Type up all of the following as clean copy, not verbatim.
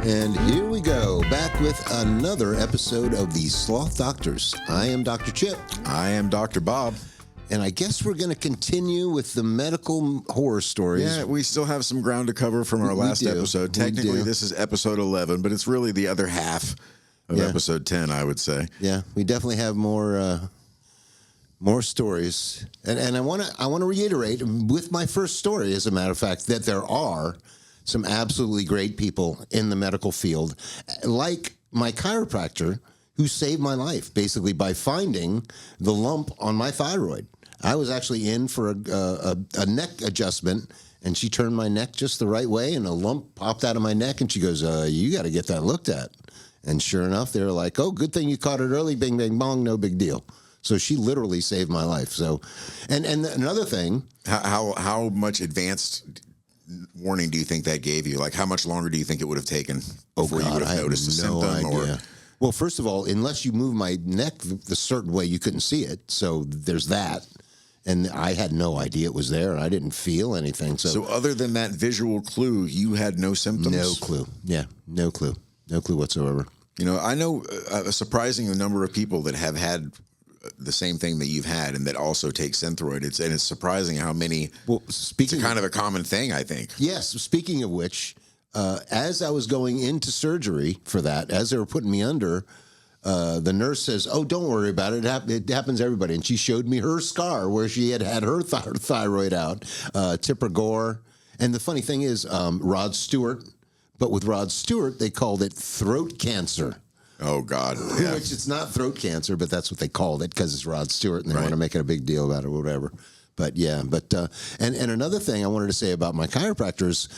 And here we go, back with another episode of the Sloth Doctors. I am Dr. Chip. I am Dr. Bob. And I guess we're going to continue with the medical horror stories. Yeah, we still have some ground to cover from our last episode. Technically, this is episode 11, but it's really the other half of episode 10, I would say. Yeah, we definitely have more stories. And I want to reiterate with my first story, as a matter of fact, that there are some absolutely great people in the medical field, like my chiropractor, who saved my life, basically, by finding the lump on my thyroid. I was actually in for a neck adjustment, and she turned my neck just the right way, and a lump popped out of my neck, and she goes, you got to get that looked at. And sure enough, they were like, oh, good thing you caught it early, bing, bang, bong, no big deal. So she literally saved my life. So, and another thing. How much advanced warning do you think that gave you? Like, how much longer do you think it would have taken before you would have noticed a symptom? Idea. Well, first of all, unless you move my neck the certain way, you couldn't see it. So there's that. And I had no idea it was there, and I didn't feel anything. So other than that visual clue, you had no symptoms? No clue. Yeah, no clue. No clue whatsoever. You know, I know a surprising number of people that have had the same thing that you've had and that also take Synthroid. It's surprising how many. Well, it's kind of a common thing, I think. Yes. Speaking of which, as I was going into surgery for that, as they were putting me under, the nurse says, "Oh, don't worry about it. It happens to everybody." And she showed me her scar where she had her thyroid out, Tipper Gore. And the funny thing is, Rod Stewart. But with Rod Stewart, they called it throat cancer. Oh, God. Yeah. Which it's not throat cancer, but that's what they called it because it's Rod Stewart, and they want to make it a big deal about it or whatever. But, yeah. And another thing I wanted to say about my chiropractors,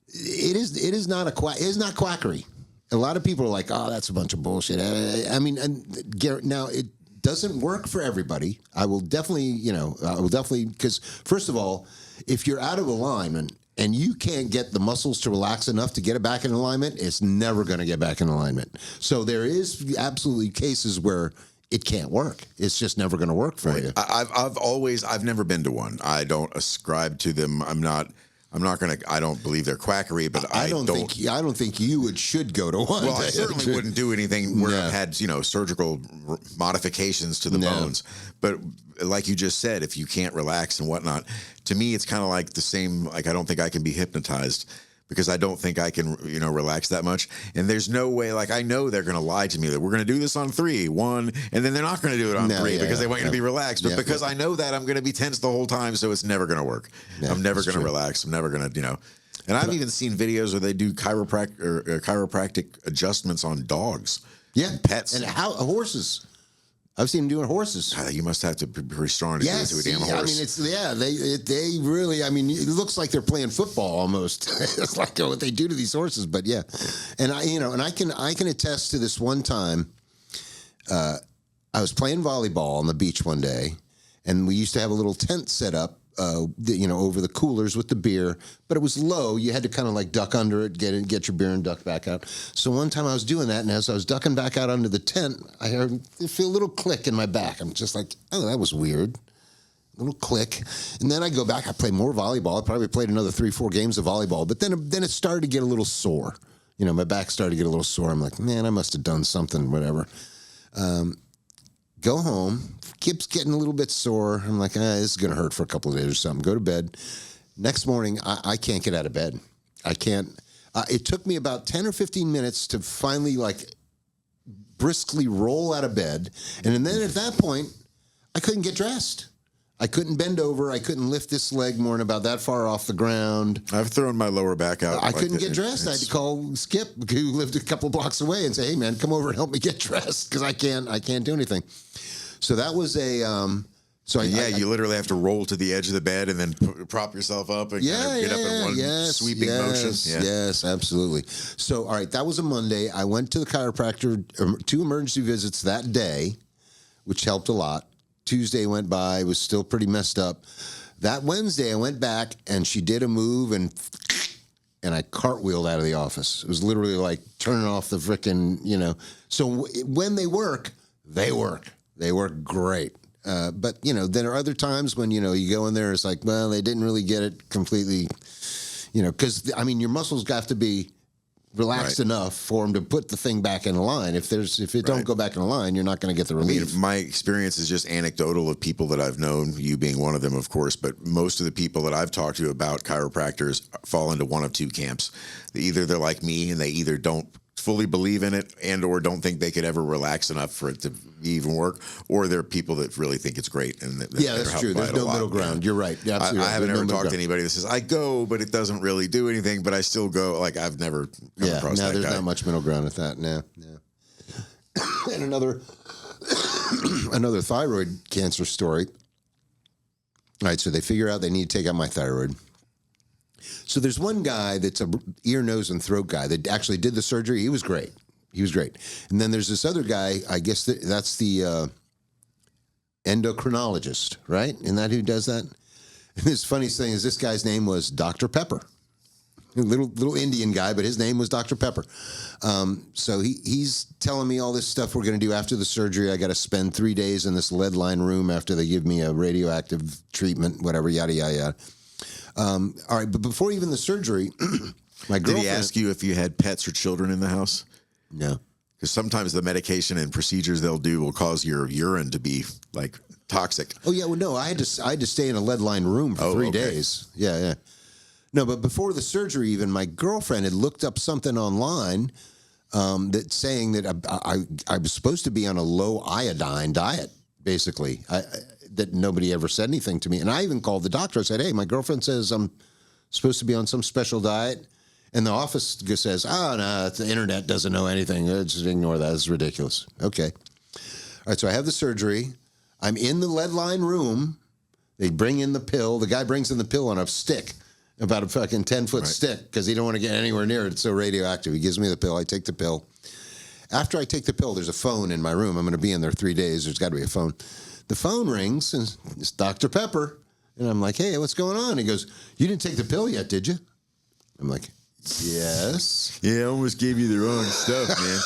it is not quackery. A lot of people are like, oh, that's a bunch of bullshit. I mean, now it doesn't work for everybody. I will definitely, because first of all, if you're out of alignment and you can't get the muscles to relax enough to get it back in alignment, it's never going to get back in alignment. So there is absolutely cases where it can't work. It's just never going to work for you. I've never been to one. I don't ascribe to them. I don't believe they're quackery, but I don't think you should go to one. Well, I certainly wouldn't do anything where I've had, surgical modifications to the bones. But like you just said, if you can't relax and whatnot, to me, it's kind of like the same, like, I don't think I can be hypnotized because I don't think I can, relax that much. And there's no way, like, I know they're going to lie to me that we're going to do this on 3, 1, and then they're not going to do it on 3 because they want you to be relaxed. But because I know that, I'm going to be tense the whole time, so it's never going to work. Yeah, I'm never going to relax. I'm never going to, And I've even seen videos where they do chiropractic adjustments on dogs. Yeah. Pets. And horses. I've seen them doing horses. You must have to be pretty strong to do it to a damn horse. I mean, they really. I mean, it looks like they're playing football almost. It's like what they do to these horses. But yeah, and I can attest to this one time. I was playing volleyball on the beach one day, and we used to have a little tent set up. Over the coolers with the beer, but it was low. You had to kind of like duck under it, get your beer and duck back out. So one time I was doing that, and as I was ducking back out under the tent, I feel a little click in my back. I'm just like, oh, that was weird. A little click. And then I go back, I play more volleyball. I probably played another 3-4 games of volleyball, but then it started to get a little sore. My back started to get a little sore. I'm like, man, I must have done something, whatever. Go home. Keeps getting a little bit sore. I'm like, this is going to hurt for a couple of days or something. Go to bed. Next morning, I can't get out of bed. I can't. It took me about 10 or 15 minutes to finally, briskly roll out of bed. And then at that point, I couldn't get dressed. I couldn't bend over. I couldn't lift this leg more than about that far off the ground. I've thrown my lower back out. I couldn't get dressed. I had to call Skip, who lived a couple blocks away, and say, "Hey, man, come over and help me get dressed because I can't do anything." So that was a. You literally have to roll to the edge of the bed and then prop yourself up and kind of get up in one sweeping motion. Yes, absolutely. So, all right, that was a Monday. I went to the chiropractor, 2 emergency visits that day, which helped a lot. Tuesday went by, was still pretty messed up. That Wednesday, I went back, and she did a move, and I cartwheeled out of the office. It was literally like turning off the frickin', So when they work, they work. They work great. But, there are other times when, you go in there, it's like, well, they didn't really get it completely, because, your muscles have to be relaxed enough for them to put the thing back in line. If it don't go back in line, you're not going to get the relief. I mean, my experience is just anecdotal of people that I've known, you being one of them, of course, but most of the people that I've talked to about chiropractors fall into one of two camps. Either they're like me and they either don't fully believe in it and or don't think they could ever relax enough for it to even work, or there are people that really think it's great. And that's true. There's no middle ground. You're right. Absolutely. I haven't ever talked to anybody that says, I go, but it doesn't really do anything, but I still go. Like, I've never come across that there's guy. not much middle ground at that. No. And another thyroid cancer story. All right, so they figure out they need to take out my thyroid. So there's one guy that's a ear, nose, and throat guy that actually did the surgery. He was great. And then there's this other guy, I guess that's the endocrinologist, right? Isn't that who does that? And this funniest thing is this guy's name was Dr. Pepper. A little Indian guy, but his name was Dr. Pepper. So he's telling me all this stuff we're going to do after the surgery. I got to spend 3 days in this lead line room after they give me a radioactive treatment, whatever, yada, yada, yada. All right, but before even the surgery, my girlfriend... Did he ask you if you had pets or children in the house? No. Because sometimes the medication and procedures they'll do will cause your urine to be, like, toxic. Oh, yeah, well, no, I had to stay in a lead line room for 3 days. Yeah. No, but before the surgery even, my girlfriend had looked up something online that's saying that I was supposed to be on a low iodine diet, basically. That nobody ever said anything to me. And I even called the doctor. I said, hey, my girlfriend says I'm supposed to be on some special diet. And the office says, no, the internet doesn't know anything. Just ignore that. It's ridiculous. Okay. All right, so I have the surgery. I'm in the lead line room. They bring in the pill. The guy brings in the pill on a stick, about a fucking 10-foot stick, because he don't want to get anywhere near it. It's so radioactive. He gives me the pill. I take the pill. After I take the pill, there's a phone in my room. I'm going to be in there 3 days. There's got to be a phone. The phone rings, and it's Dr. Pepper. And I'm like, hey, what's going on? He goes, you didn't take the pill yet, did you? I'm like, yes. Yeah, I almost gave you the wrong stuff, man.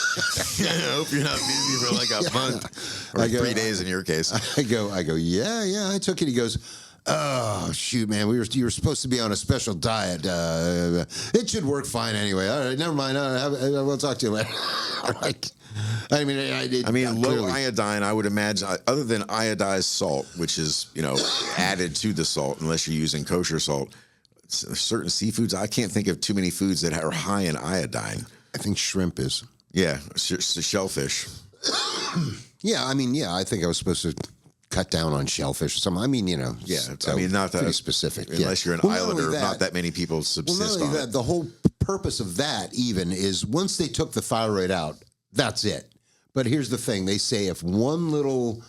I hope you're not busy for like a month. Or 3 days in your case. I go, yeah, I took it. He goes, oh, shoot, man, you were supposed to be on a special diet. It should work fine anyway. All right, never mind. We'll talk to you later. I mean, low iodine, I would imagine, other than iodized salt, which is, added to the salt, unless you're using kosher salt, certain seafoods, I can't think of too many foods that are high in iodine. I think shrimp is. Yeah, shellfish. I think I was supposed to cut down on shellfish or something. I mean, So not that pretty specific. Unless you're an islander, not that many people subsist on it. The whole purpose of that even is once they took the thyroid out, that's it. But here's the thing. They say if one little,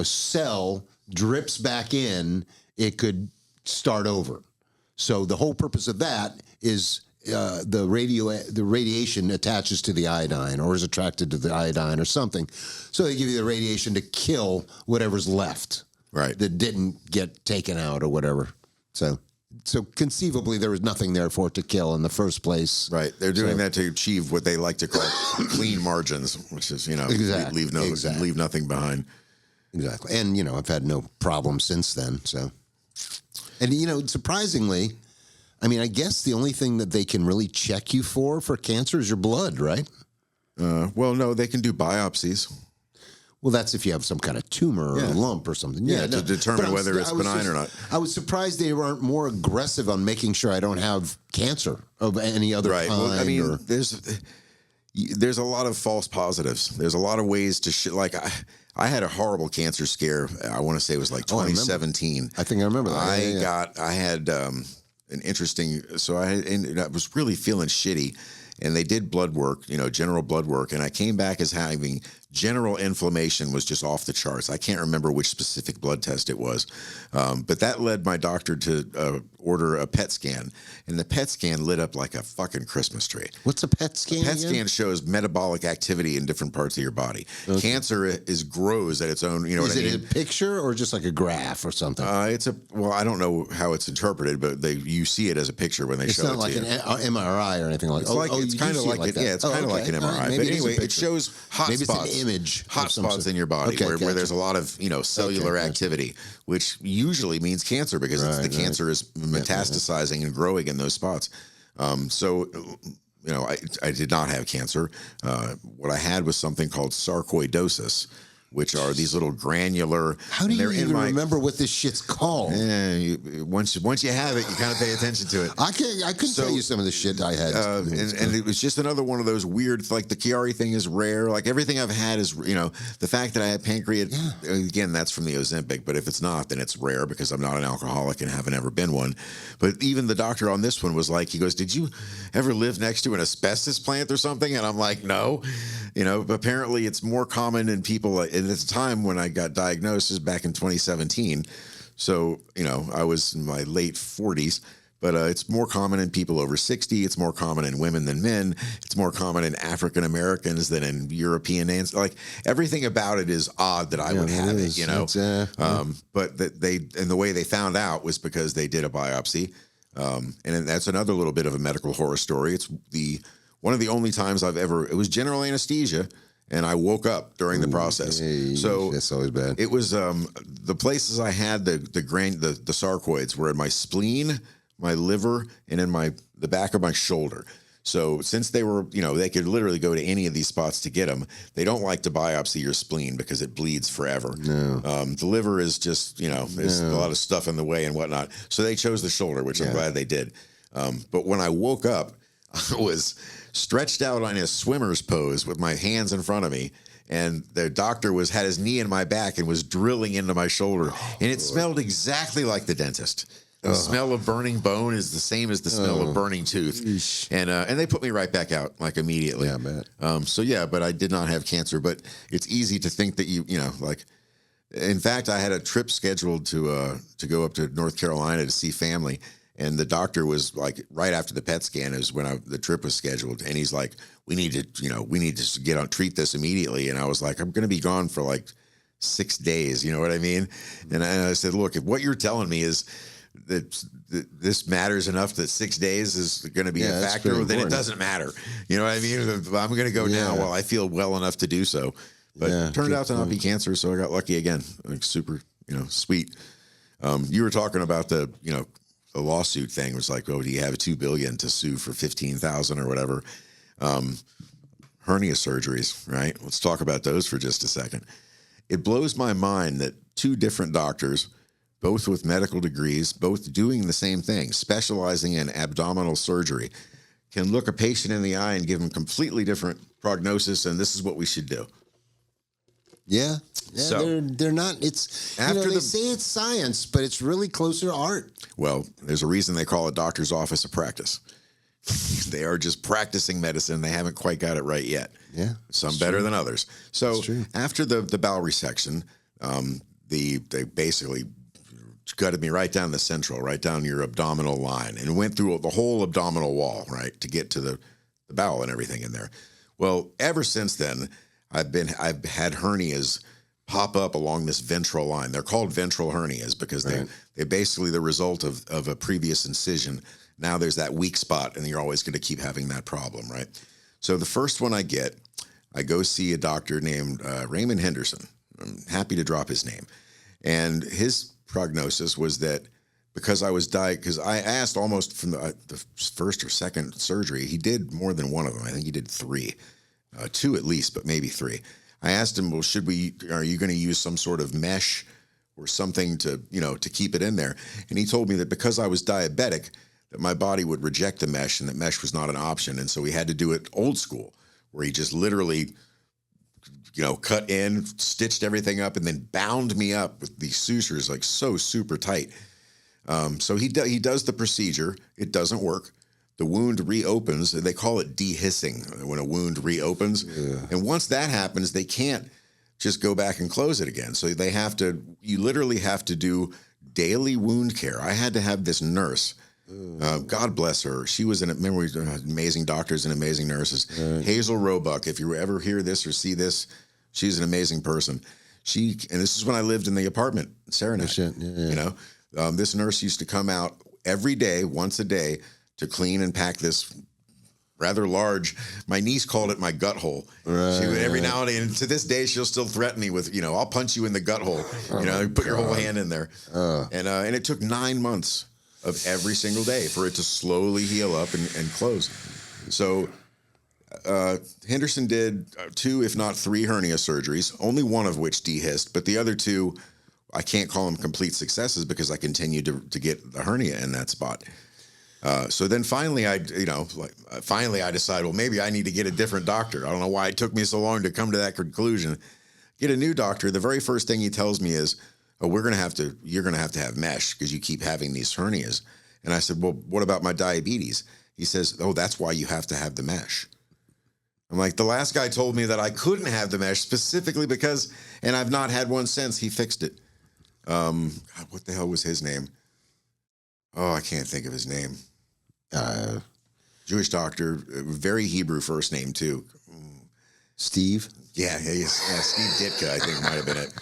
cell drips back in, it could start over. So the whole purpose of that is the radiation attaches to the iodine or is attracted to the iodine or something. So they give you the radiation to kill whatever's left. Right. That didn't get taken out or whatever. So conceivably, there was nothing there for it to kill in the first place. Right. They're doing that to achieve what they like to call clean margins, which is, exactly. leave nothing behind. Exactly. And, I've had no problem since then. So, and, surprisingly, I mean, I guess the only thing that they can really check you for cancer is your blood, right? Well, no, they can do biopsies. Well, that's if you have some kind of tumor or a lump or something. To determine whether it's benign or not. I was surprised they weren't more aggressive on making sure I don't have cancer of any other kind. Well, I mean, there's a lot of false positives. There's a lot of ways to I had a horrible cancer scare. I want to say it was like 2017. I think I remember that. I had an interesting. So I was really feeling shitty. And they did blood work, general blood work. And I came back as having general inflammation was just off the charts. I can't remember which specific blood test it was. But that led my doctor to order a PET scan. And the PET scan lit up like a fucking Christmas tree. What's a PET scan? A PET scan shows metabolic activity in different parts of your body. Okay. Cancer grows at its own, Is it a picture or just like a graph or something? I don't know how it's interpreted, but you see it as a picture when they show it to you. It's not like an MRI or anything like that. It's kind of like it. Yeah, it's kind of like an MRI. Right, but anyway, it shows hot maybe spots. It's an image. Hot spots in your body where there's a lot of cellular activity, which usually means cancer because the cancer is metastasizing and growing in those spots. So I did not have cancer. What I had was something called sarcoidosis, which are these little granular. How do you even remember what this shit's called? Once you have it, you kind of pay attention to it. I couldn't tell you some of the shit I had. And it was just another one of those weird, like the Chiari thing is rare. Like everything I've had is, the fact that I had pancreas, again, that's from the Ozempic, but if it's not, then it's rare because I'm not an alcoholic and haven't ever been one. But even the doctor on this one was like, he goes, did you ever live next to an asbestos plant or something? And I'm like, no. Apparently it's more common in people, and at the time when I got diagnosed is back in 2017. So, I was in my late 40s, but it's more common in people over 60. It's more common in women than men. It's more common in African Americans than in Europeans. Like everything about it is odd that I would have it, but the way they found out was because they did a biopsy. And that's another little bit of a medical horror story. It's one of the only times it was general anesthesia, and I woke up during the process. So that's always bad. It was the places I had the sarcoids were in my spleen, my liver, and in the back of my shoulder. So since they were, they could literally go to any of these spots to get them. They don't like to biopsy your spleen because it bleeds forever. No. The liver is just, there's a lot of stuff in the way and whatnot. So they chose the shoulder, which I'm glad they did. But when I woke up, I was stretched out on a swimmer's pose with my hands in front of me, and the doctor had his knee in my back and was drilling into my shoulder, and it smelled exactly like the dentist. The smell of burning bone is the same as the smell of burning tooth. Eesh. And they put me right back out, like immediately. Yeah, I bet. But I did not have cancer. But it's easy to think that in fact, I had a trip scheduled to go up to North Carolina to see family. And the doctor was like, right after the PET scan is when the trip was scheduled. And he's like, we need to treat this immediately. And I was like, I'm going to be gone for like 6 days. You know what I mean? And I said, look, if what you're telling me is that this matters enough that 6 days is going to be a factor, then it doesn't matter. You know what I mean? I'm going to go now while I feel well enough to do so. But it turned out to not be cancer, so I got lucky again. Like super, sweet. You were talking about the lawsuit thing. It was like, oh, do you have $2 billion to sue for 15,000 or whatever? Hernia surgeries, right? Let's talk about those for just a second. It blows my mind that two different doctors, both with medical degrees, both doing the same thing, specializing in abdominal surgery, can look a patient in the eye and give them completely different prognosis, and this is what we should do. Yeah, so, they're not. It's they say it's science, but it's really closer to art. Well, there's a reason they call a doctor's office a practice. They are just practicing medicine. They haven't quite got it right yet. Yeah, some better than others. So after the bowel resection, they basically gutted me right down the central, right down your abdominal line, and went through the whole abdominal wall, right, to get to the bowel and everything in there. Well, ever since then, I've had hernias pop up along this ventral line. They're called ventral hernias because they're basically the result of a previous incision. Now there's that weak spot, and you're always going to keep having that problem, right? So the first one I go see a doctor named Raymond Henderson. I'm happy to drop his name. And his prognosis was that because I was because I asked almost from the first or second surgery, he did more than one of them. I think he did 3. 2 at least, but maybe 3. I asked him, well, are you going to use some sort of mesh or something to keep it in there? And he told me that because I was diabetic, that my body would reject the mesh and that mesh was not an option. And so we had to do it old school, where he just literally, cut in, stitched everything up, and then bound me up with these sutures like so super tight. So he does the procedure. It doesn't work. The wound reopens. They call it dehissing when a wound reopens. Yeah. And once that happens, they can't just go back and close it again. So you literally have to do daily wound care. I had to have this nurse. God bless her. She was amazing doctors and amazing nurses. Right. Hazel Roebuck. If you ever hear this or see this, she's an amazing person. And this is when I lived in the apartment in Saranac. This nurse used to come out every day, once a day, to clean and pack this rather large. My niece called it my gut hole. Right. She would every now and then, and to this day, she'll still threaten me with, I'll punch you in the gut hole. Put your whole hand in there. And it took 9 months of every single day for it to slowly heal up and close. So Henderson did 2, if not 3 hernia surgeries, only one of which dehisced, but the other 2, I can't call them complete successes because I continued to get the hernia in that spot. So then finally, I decided, well, maybe I need to get a different doctor. I don't know why it took me so long to come to that conclusion. Get a new doctor. The very first thing he tells me is, "Oh, you're going to have mesh because you keep having these hernias." And I said, "Well, what about my diabetes?" He says, "Oh, that's why you have to have the mesh." I'm like, the last guy told me that I couldn't have the mesh specifically because, and I've not had one since he fixed it. God, what the hell was his name? Oh, I can't think of his name. Jewish doctor, very Hebrew first name too. Steve? Yeah, Steve Ditka, I think might have been it.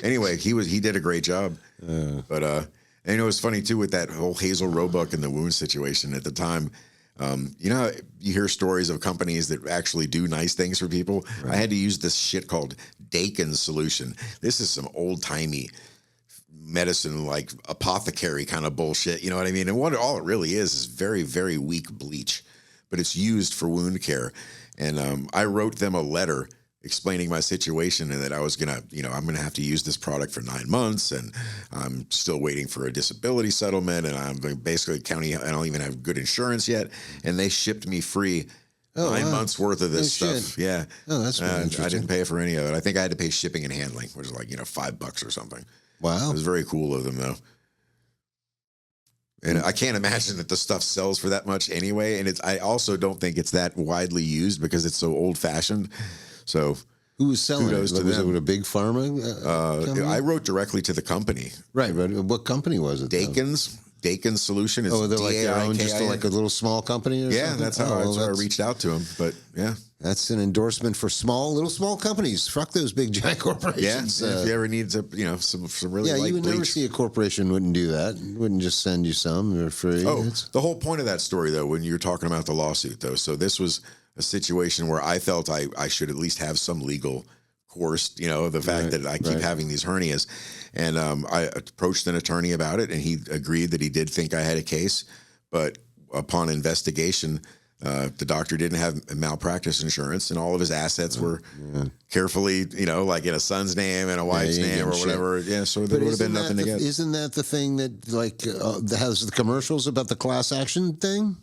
Anyway, he did a great job. But and you know, it's funny too with that whole Hazel Roebuck and the wound situation at the time. You know, you hear stories of companies that actually do nice things for people. Right. I had to use this shit called Dakin's solution. This is some old timey medicine, like apothecary kind of bullshit. You know what I mean? And all it really is very, very weak bleach, but it's used for wound care. And I wrote them a letter explaining my situation and that I was I'm going to have to use this product for 9 months and I'm still waiting for a disability settlement and I'm basically I don't even have good insurance yet. And they shipped me free 9 months worth of this stuff. Shit. Yeah. Oh, that's really interesting. I didn't pay for any of it. I think I had to pay shipping and handling, which is like, $5 or something. Wow. It was very cool of them though. And I can't imagine that the stuff sells for that much anyway. And I also don't think it's that widely used because it's so old fashioned. So who was selling it? Was it a big pharma company? I wrote directly to the company. Right, but what company was it? Dakin's Solution is they're like their own, just like a little small company or something? That's how I reached out to him. But yeah. That's an endorsement for little small companies. Fuck those big giant corporations. Yeah, if you ever need to, some really light you would bleach. never see a corporation wouldn't do that. Wouldn't just send you some for free. Oh, the whole point of that story, though, when you're talking about the lawsuit, though, so this was a situation where I felt I should at least have some legal course, the fact that I keep having these hernias. And I approached an attorney about it, and he agreed that he did think I had a case. But upon investigation, the doctor didn't have malpractice insurance, and all of his assets were carefully, like in a son's name and a wife's name or whatever. Yeah, so there would have been nothing to get. Isn't that the thing that has the commercials about the class action thing?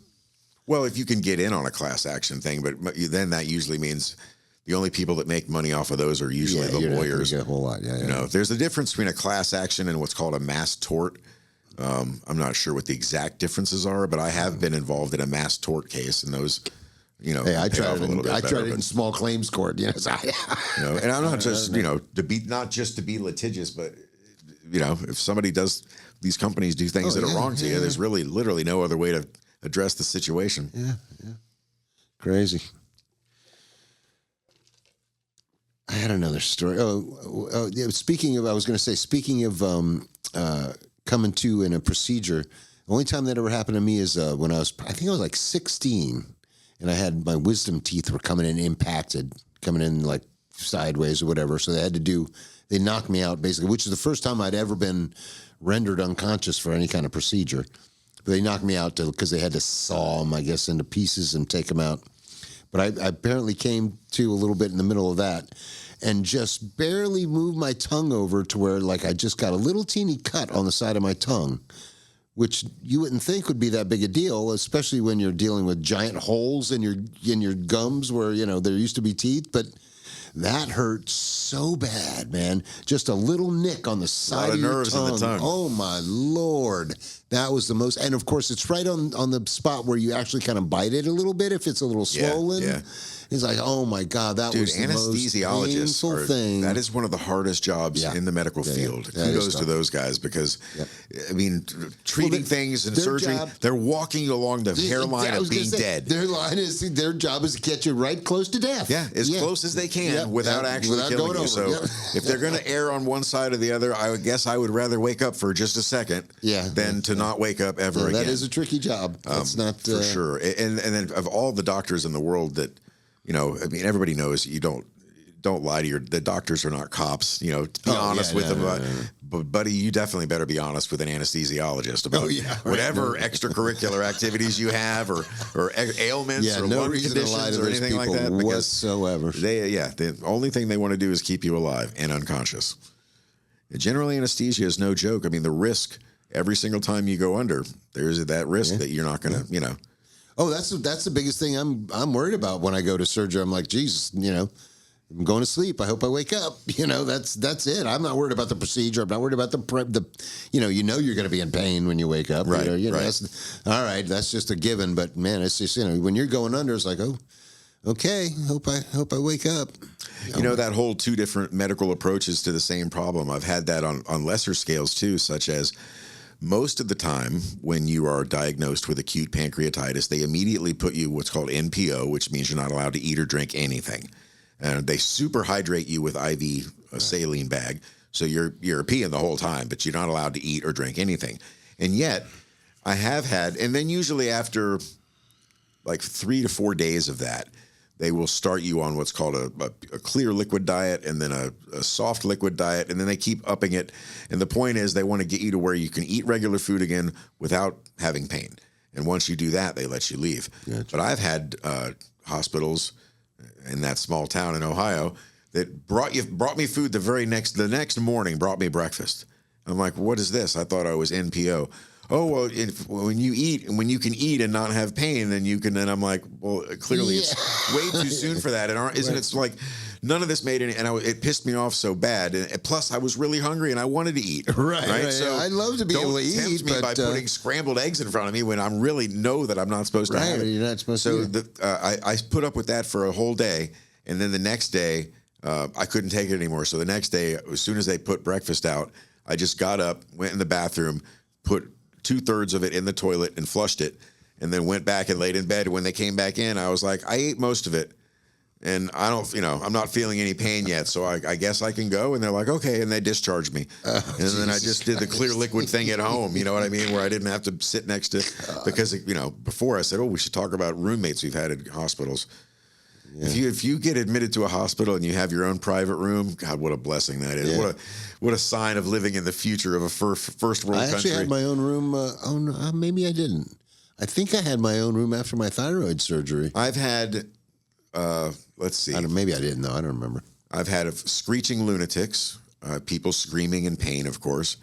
Well, if you can get in on a class action thing, but then that usually means the only people that make money off of those are usually the lawyers. A whole lot. There's a difference between a class action and what's called a mass tort. I'm not sure what the exact differences are, but I have been involved in a mass tort case, and those, Hey, I tried it in small claims court. And I'm not just not just to be litigious, but if somebody does, these companies do things that are wrong to you, there's really literally no other way to address the situation. Yeah. Crazy. I had another story. Speaking of coming to in a procedure, the only time that ever happened to me is when I think I was like 16, and I had my wisdom teeth were coming in like sideways or whatever. So they knocked me out basically, which is the first time I'd ever been rendered unconscious for any kind of procedure. But they knocked me out because they had to saw them, I guess, into pieces and take them out. But I apparently came to a little bit in the middle of that and just barely moved my tongue over to where like I just got a little teeny cut on the side of my tongue, which you wouldn't think would be that big a deal, especially when you're dealing with giant holes in your gums where, there used to be teeth. But that hurt so bad, man. Just a little nick on the side of your tongue. In the tongue. Oh, my Lord. That was the most. And, of course, it's right on the spot where you actually kind of bite it a little bit if it's a little swollen. Yeah. It's like, oh, my God, that was the most painful thing. That is one of the hardest jobs in the medical field. Kudos to those guys because, treating things and surgery, they're walking along the hairline of being dead. Their job is to get you right close to death. Yeah, as close as they can without actually killing you. So if they're going to err on one side or the other, I guess I would rather wake up for just a second than to not wake up ever again. That is a tricky job. That's not for sure. And then of all the doctors in the world that, everybody knows it don't lie to the doctors are not cops. You know, be honest with them. But buddy, you definitely better be honest with an anesthesiologist about whatever extracurricular activities you have or ailments or lung conditions or anything like that. Whatsoever. The only thing they want to do is keep you alive and unconscious. Generally, anesthesia is no joke. I mean, the risk every single time you go under, there's that risk that you're not going to, you know. Oh, that's the biggest thing I'm worried about when I go to surgery. I'm like, Jesus, you know, I'm going to sleep. I hope I wake up. You know, that's it. I'm not worried about the procedure. I'm not worried about the you know you're going to be in pain when you wake up. Right. You know, right. That's, all right. That's just a given. But man, it's just, you know, when you're going under, it's like, oh, okay. Hope I wake up. You know, that whole two different medical approaches to the same problem. I've had that on lesser scales too, such as most of the time when you are diagnosed with acute pancreatitis, they immediately put you what's called NPO, which means you're not allowed to eat or drink anything. And they super hydrate you with IV saline bag. So you're peeing the whole time, but you're not allowed to eat or drink anything. And yet I have had, and then usually after like 3 to 4 days of that, they will start you on what's called a clear liquid diet and then a soft liquid diet. And then they keep upping it. And the point is they want to get you to where you can eat regular food again without having pain. And once you do that, they let you leave. Gotcha. But I've had hospitals in that small town in Ohio that brought me food the next morning, brought me breakfast. I'm like, what is this? I thought I was NPO. Oh, well, when you eat and when you can eat and not have pain, then you can. And I'm like, well, clearly it's way too soon for that. And isn't it like none of this made any? And it pissed me off so bad. And plus, I was really hungry and I wanted to eat. Right. So I'd love to be able to eat. Don't tempt me by putting scrambled eggs in front of me when I really know that I'm not supposed to have it. You're not supposed to. I put up with that for a whole day, and then the next day I couldn't take it anymore. So the next day, as soon as they put breakfast out, I just got up, went in the bathroom, put 2/3 of it in the toilet and flushed it, and then went back and laid in bed. When they came back in, I was like, I ate most of it, and I don't, I'm not feeling any pain yet, so I guess I can go. And they're like, okay, and they discharged me. And then I just did the clear liquid thing at home, you know what I mean, where I didn't have to sit next to, because, before I said, oh, we should talk about roommates we've had at hospitals. Yeah. If you get admitted to a hospital and you have your own private room, God, what a blessing that is. Yeah. What a sign of living in the future of a first world country. I actually had my own room. No, maybe I didn't. I think I had my own room after my thyroid surgery. I've had, let's see. Maybe I didn't, though. I don't remember. I've had screeching lunatics, people screaming in pain, of course.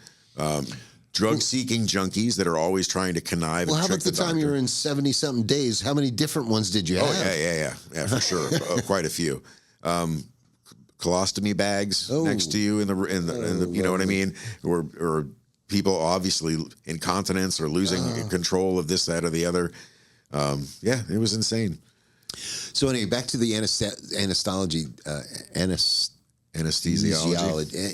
Drug-seeking junkies that are always trying to connive. Well, and how trick about the time you were in 70-something days? How many different ones did you have? Oh, yeah, for sure. Quite a few. Colostomy bags next to you in the you know what I mean? Or people obviously incontinence or losing control of this, that, or the other. It was insane. So anyway, back to the anesthesiology.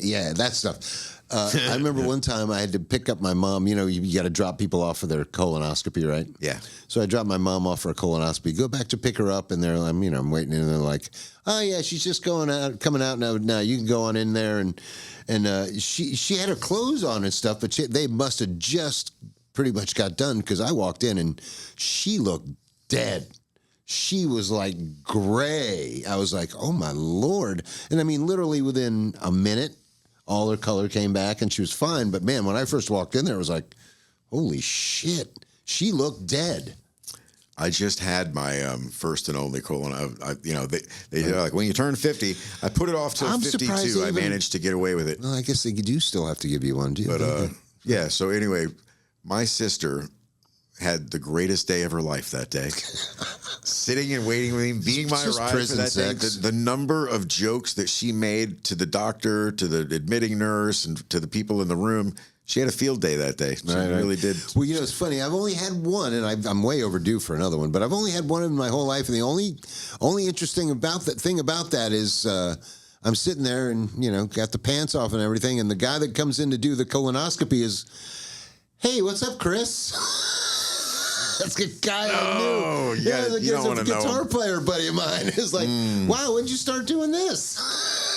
Yeah, that stuff. I remember one time I had to pick up my mom. You know, you got to drop people off for their colonoscopy, right? Yeah. So I dropped my mom off for a colonoscopy. Go back to pick her up, and I'm waiting, and they're like, "Oh yeah, she's just coming out now. Now you can go on in there." And she had her clothes on and stuff, but they must have just pretty much got done because I walked in and she looked dead. She was like gray. I was like, oh my Lord. And I mean, literally within a minute, all her color came back and she was fine. But man, when I first walked in there, I was like, holy shit. She looked dead. I just had my first and only colon. They like, when you turn 50, I put it off till 52. I managed to get away with it. Well, I guess they do still have to give you one, too. But yeah, so anyway, my sister had the greatest day of her life that day. Sitting and waiting with me, being my ride for that day. The number of jokes that she made to the doctor, to the admitting nurse, and to the people in the room. She had a field day that day. She really did. Well, it's funny. I've only had one, and I'm way overdue for another one. But I've only had one in my whole life, and the only interesting about that is I'm sitting there and got the pants off and everything, and the guy that comes in to do the colonoscopy is, "Hey, what's up, Chris?" That's a guy I knew. Yeah, you don't want to know. A guitar player buddy of mine. It's like, wow, when'd you start doing this?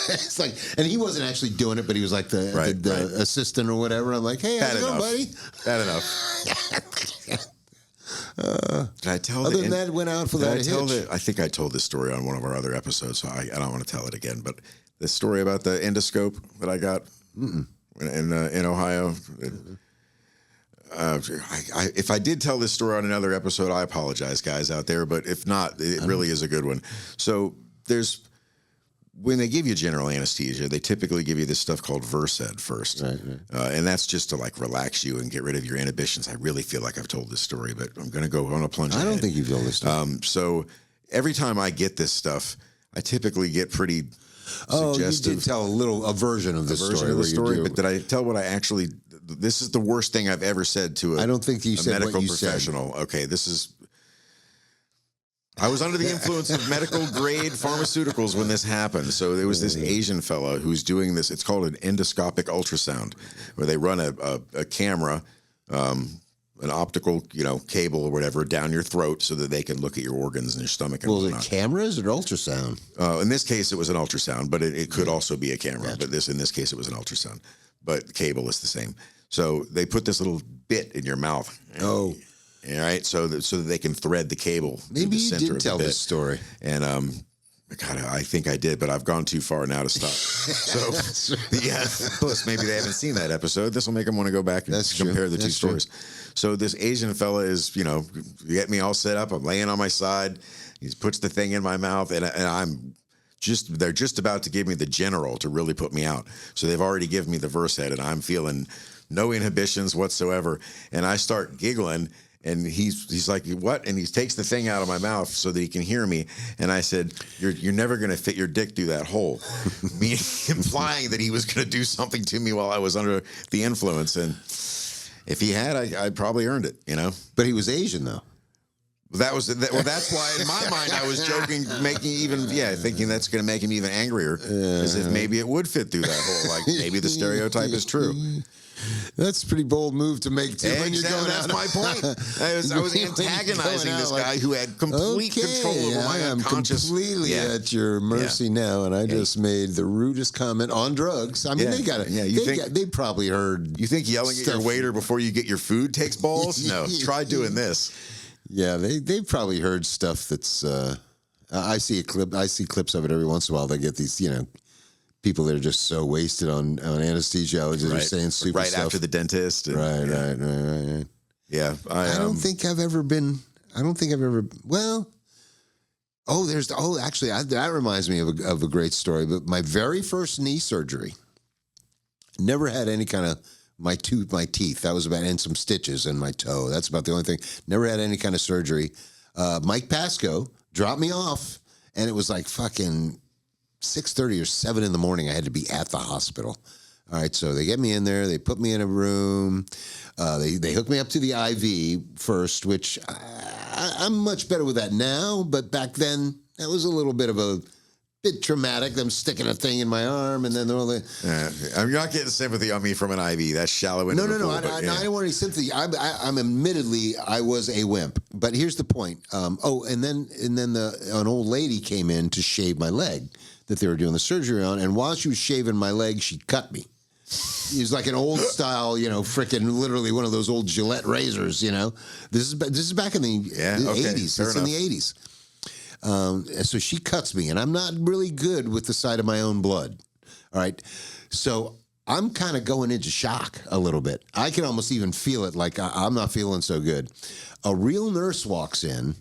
It's like, and he wasn't actually doing it, but he was like the assistant or whatever. I'm like, hey, how's it going, buddy? Bad enough. Did I tell? Other than that, went out for that hitch. I think I told this story on one of our other episodes, so I don't want to tell it again. But the story about the endoscope that I got in Ohio. If I did tell this story on another episode, I apologize, guys out there. But if not, it really is a good one. So when they give you general anesthesia, they typically give you this stuff called Versed first. Right. And that's just to like relax you and get rid of your inhibitions. I really feel like I've told this story, but I'm going to go on a plunge. I don't think you've told this story. So every time I get this stuff, I typically get pretty suggestive. You did tell a version of the story. But did I tell what I actually... This is the worst thing I've ever said to I don't think you said medical what you professional. Said. Okay, this is... I was under the influence of medical grade pharmaceuticals when this happened. So there was this Asian fellow who's doing this. It's called an endoscopic ultrasound, where they run a camera, an optical cable or whatever down your throat so that they can look at your organs and your stomach. And was it cameras or ultrasound? In this case, it was an ultrasound, but it could also be a camera. Gotcha. But in this case, it was an ultrasound. But the cable is the same. So they put this little bit in your mouth. Oh. All right, so that they can thread the cable. Maybe you did tell this story. And God, I think I did, but I've gone too far now to stop. So yeah, plus maybe they haven't seen that episode. This will make them want to go back and compare the two stories. So this Asian fella is, get me all set up. I'm laying on my side. He puts the thing in my mouth, and they're just about to give me the general to really put me out. So they've already given me the Versed, and I'm feeling no inhibitions whatsoever. And I start giggling. And he's like, what? And he takes the thing out of my mouth so that he can hear me. And I said, you're never going to fit your dick through that hole, implying that he was going to do something to me while I was under the influence. And if he had, I probably earned it, But he was Asian, though. That's why in my mind I was joking, thinking that's going to make him even angrier, as if maybe it would fit through that hole. Like maybe the stereotype is true. That's a pretty bold move to make, too. Exactly, that's my point. I was antagonizing this guy who had complete control over my unconscious. I'm completely at your mercy now, and I just made the rudest comment on drugs. I mean, they got it. Yeah, they probably heard. You think yelling at your waiter before you get your food takes balls? No, try doing this. Yeah, they probably heard stuff that's. I see clips of it every once in a while. They get these, people that are just so wasted on anesthesiologists that are saying stupid stuff. Right after the dentist. Right. Yeah. I don't think I've ever been, well, actually, that reminds me of a great story. But my very first knee surgery, never had any kind of, my teeth, that was about, and some stitches in my toe. That's about the only thing. Never had any kind of surgery. Mike Pasco dropped me off, and it was like fucking 6:30 or 7 in the morning. I had to be at the hospital. All right, so they get me in there. They put me in a room. They hook me up to the IV first, which I'm much better with that now. But back then, that was a little bit of a bit traumatic. Them sticking a thing in my arm, and then all the. You're not getting sympathy on me from an IV. That's shallow. No. I don't want any sympathy. I'm admittedly, I was a wimp. But here's the point. And then an old lady came in to shave my leg that they were doing the surgery on, and while she was shaving my leg, she cut me. It was like an old style, frickin' literally one of those old Gillette razors. This is back in the 80s. It's in the 80s. So she cuts me, and I'm not really good with the sight of my own blood. All right, so I'm kind of going into shock a little bit. I can almost even feel it, like I'm not feeling so good. A real nurse walks in.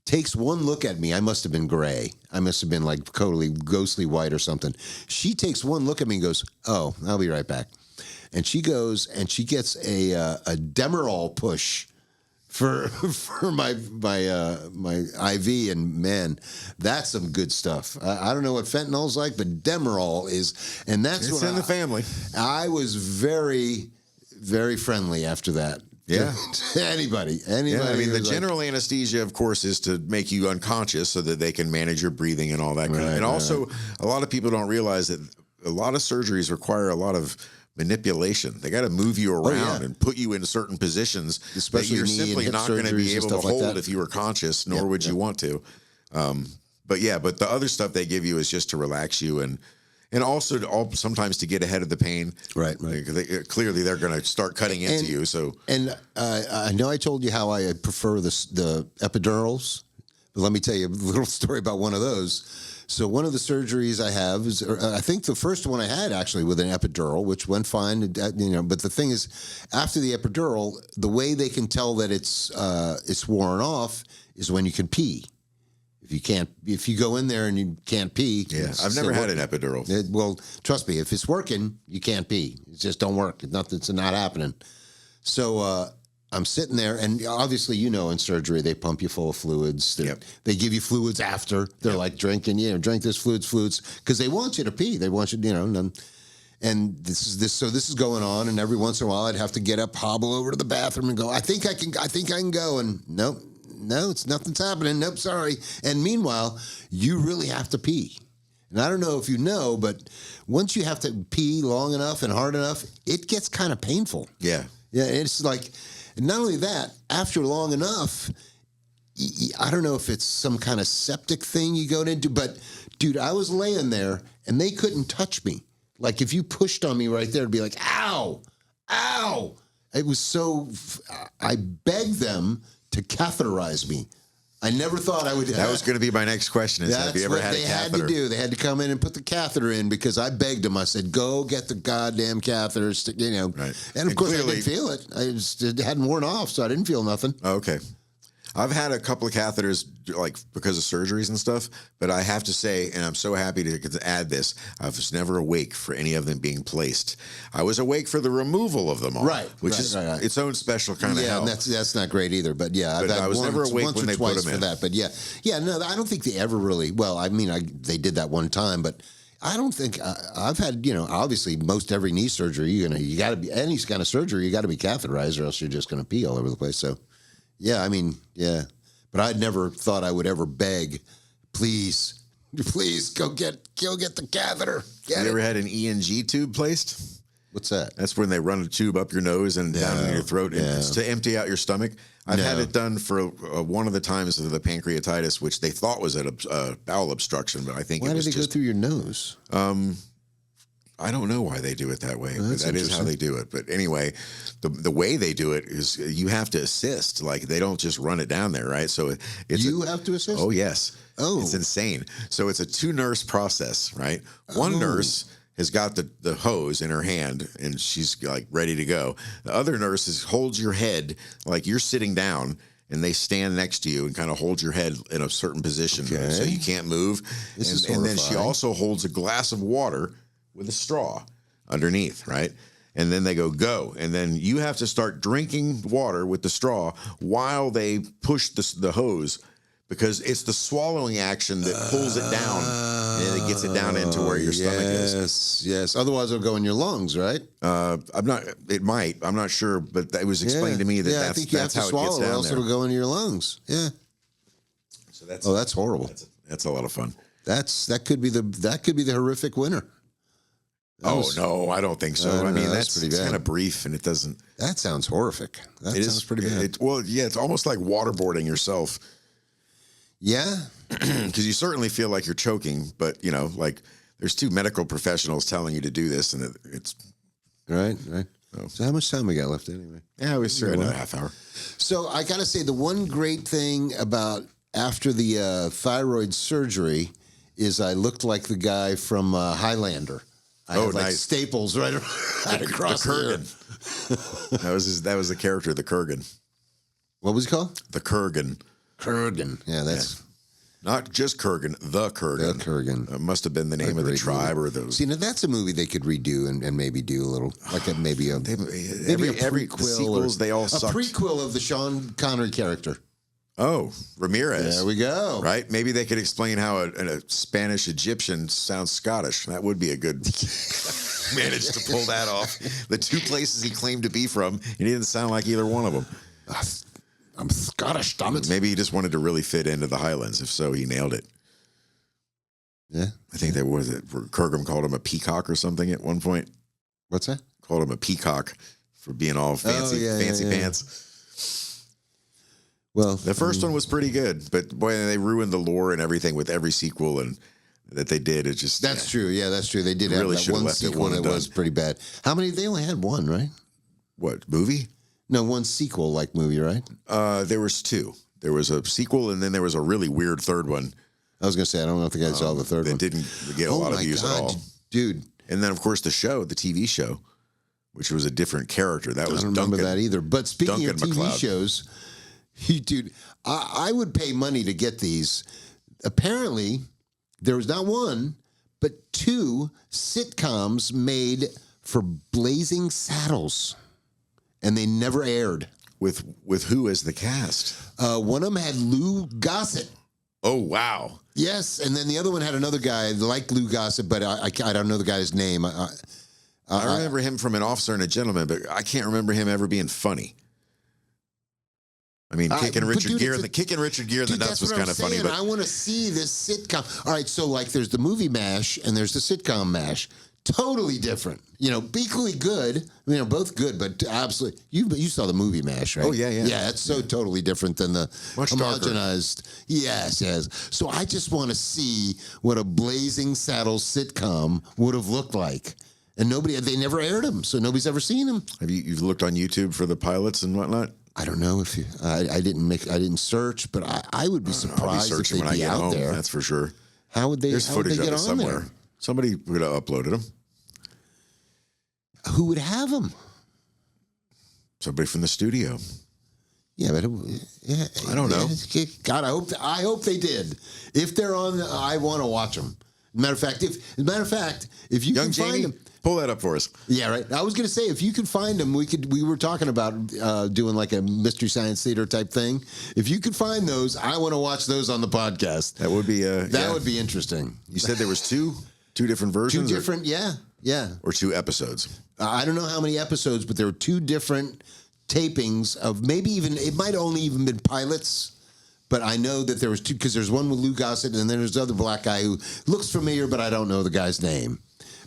Takes one look at me. I must have been gray. I must have been like totally ghostly white or something. She takes one look at me and goes, "Oh, I'll be right back." And she goes and she gets a Demerol push for my IV, and man, that's some good stuff. I don't know what fentanyl's like, but Demerol is, and that's it's in the family. I was very, very friendly after that. Yeah. Anybody. Yeah, I mean, the general anesthesia, of course, is to make you unconscious so that they can manage your breathing and all that kind of. And also, a lot of people don't realize that a lot of surgeries require a lot of manipulation. They got to move you around and put you in certain positions especially that you're simply not going to be able to hold if you were conscious, nor would you want to. But the other stuff they give you is just to relax you. And And also, sometimes to get ahead of the pain, Right. Clearly, they're going to start cutting into you. So, I know I told you how I prefer the epidurals, but let me tell you a little story about one of those. So one of the surgeries I have is, I think the first one I had actually with an epidural, which went fine, But the thing is, after the epidural, the way they can tell that it's worn off is when you can pee. If you go in there and you can't pee. Yeah, I've never had an epidural. Well, trust me, if it's working, you can't pee. It just don't work. It's not happening. So I'm sitting there, and obviously, in surgery, they pump you full of fluids. They give you fluids after. They're like drinking, drink this fluids, because they want you to pee. They want you, and this is going on, and every once in a while, I'd have to get up, hobble over to the bathroom, and go, I think I can go, and nope. No, nothing's happening. Nope, sorry. And meanwhile, you really have to pee. And I don't know if you know, but once you have to pee long enough and hard enough, it gets kind of painful. Yeah. Yeah, it's like, not only that, after long enough, I don't know if it's some kind of septic thing you go into, but dude, I was laying there and they couldn't touch me. Like if you pushed on me right there, it'd be like, ow, ow. It was so, I begged them to catheterize me. I never thought I would. That was going to be my next question. Have you ever had a catheter? That's what they had to do. They had to come in and put the catheter in because I begged them. I said, "Go get the goddamn catheters." Right. And of course, I didn't feel it. It hadn't worn off, so I didn't feel nothing. Okay. I've had a couple of catheters, like because of surgeries and stuff, but I have to say, and I'm so happy to add this, I was never awake for any of them being placed. I was awake for the removal of them all, which is its own special kind of hell. And that's not great either. But yeah, I was never awake when they put them in. But yeah, no, I don't think they ever really. Well, I mean, they did that one time, but I don't think I've had. Obviously, most every knee surgery, you got to be any kind of surgery, you got to be catheterized, or else you're just going to pee all over the place. So. Yeah, I mean, yeah. But I'd never thought I would ever beg, please go get the catheter. You ever had an ENG tube placed? What's that? That's when they run a tube up your nose and down in your throat to empty out your stomach. I've had it done for one of the times of the pancreatitis, which they thought was a bowel obstruction, but I think Why did it go through your nose? I don't know why they do it that way. But that is how they do it. But anyway, the way they do it is you have to assist. Like they don't just run it down there, right? So you have to assist? Oh, yes. Oh. It's insane. So it's a 2-nurse process, right? One nurse has got the hose in her hand and she's like ready to go. The other nurse holds your head like you're sitting down and they stand next to you and kind of hold your head in a certain position so you can't move. And then she also holds a glass of water with a straw underneath, right? And then they go. And then you have to start drinking water with the straw while they push the hose because it's the swallowing action that pulls it down and it gets it down into where your stomach is. Yes. Otherwise it'll go in your lungs, right? It might. I'm not sure, but it was explained to me that I think you have to how swallow it gets down or else there. it'll go into your lungs. Yeah. So that's horrible. That's a lot of fun. That could be the horrific winner. No, I don't think so. I mean, that's pretty bad. Kind of brief, and it doesn't. That sounds horrific. That sounds pretty bad. It's almost like waterboarding yourself. Yeah, because you certainly feel like you're choking, but like there's 2 medical professionals telling you to do this, and it's right. So how much time we got left anyway? Yeah, we still got another half hour. So I got to say, the one great thing about after the thyroid surgery is I looked like the guy from Highlander. I had nice staples right across the Kurgan. That was the character, the Kurgan. What was he called? The Kurgan. Kurgan. Yeah, that's not just Kurgan. The Kurgan. The Kurgan. It must have been the name of the tribe movie. or those. See, now that's a movie they could redo and maybe do a little maybe a prequel sequels. They all sucked. A prequel of the Sean Connery character. Oh, Ramirez. There we go. Right? Maybe they could explain how a Spanish Egyptian sounds Scottish. That would be a good manage to pull that off. The 2 places he claimed to be from, and he didn't sound like either one of them. I'm Scottish, damn it. Maybe he just wanted to really fit into the Highlands. If so, he nailed it. Yeah. I think that was it. Kurgan called him a peacock or something at one point. What's that? Called him a peacock for being all fancy pants. Well, the first one was pretty good, but boy, they ruined the lore and everything with every sequel, and that they did. It just That's true. Yeah, that's true. They did have Really that should have one left it sequel one that and was done. pretty bad. How many? They only had one, right? What movie? No, one sequel like movie, right? There was two. There was a sequel, and then there was a really weird third one I was gonna say I don't know if the guy saw the third that one. didn't get a lot of views at all. dude! And then, of course, the TV show, which was a different character. That was I don't remember Duncan. that either. But speaking of Duncan TV MacLeod. shows, dude, I would pay money to get these. Apparently, there was not one, but two sitcoms made for Blazing Saddles, and they never aired. With who as the cast? One of them had Lou Gossett. Oh, wow. Yes, and then the other one had another guy like Lou Gossett, but I don't know the guy's name. I remember him from An Officer and a Gentleman, but I can't remember him ever being funny. I mean, kicking Richard Gere in the nuts was kind of funny. But I want to see this sitcom. All right, so like there's the movie MASH and there's the sitcom MASH. Totally different. Equally good. Both good, but absolutely. You saw the movie MASH, right? Oh, yeah. Yeah, it's so totally different than the Much darker. homogenized. Yes. So I just want to see what a Blazing Saddles sitcom would have looked like. And they never aired them, so nobody's ever seen them. have you've looked on YouTube for the pilots and whatnot? I don't know if I didn't search, but I would be I'll be surprised if searching they'd when I be get out home. there. That's for sure. How would they? There's how would footage they of get it on somewhere. there? Somebody would have uploaded them. Who would have them? Somebody from the studio. Yeah, but I don't know. God, I hope they did. If they're on, I want to watch them. Matter of fact, if you Young can Jamie, find them, pull that up for us. yeah, right. I was going to say if you could find them, we were talking about doing like a Mystery Science Theater type thing. If you could find those, I want to watch those on the podcast. That would be That would be interesting. You said there was two different versions, Two different, yeah. or two episodes. I don't know how many episodes, but there were two different tapings of it might only even been pilots. But I know that there was two, because there's one with Lou Gossett, and then there's the other black guy who looks familiar, but I don't know the guy's name.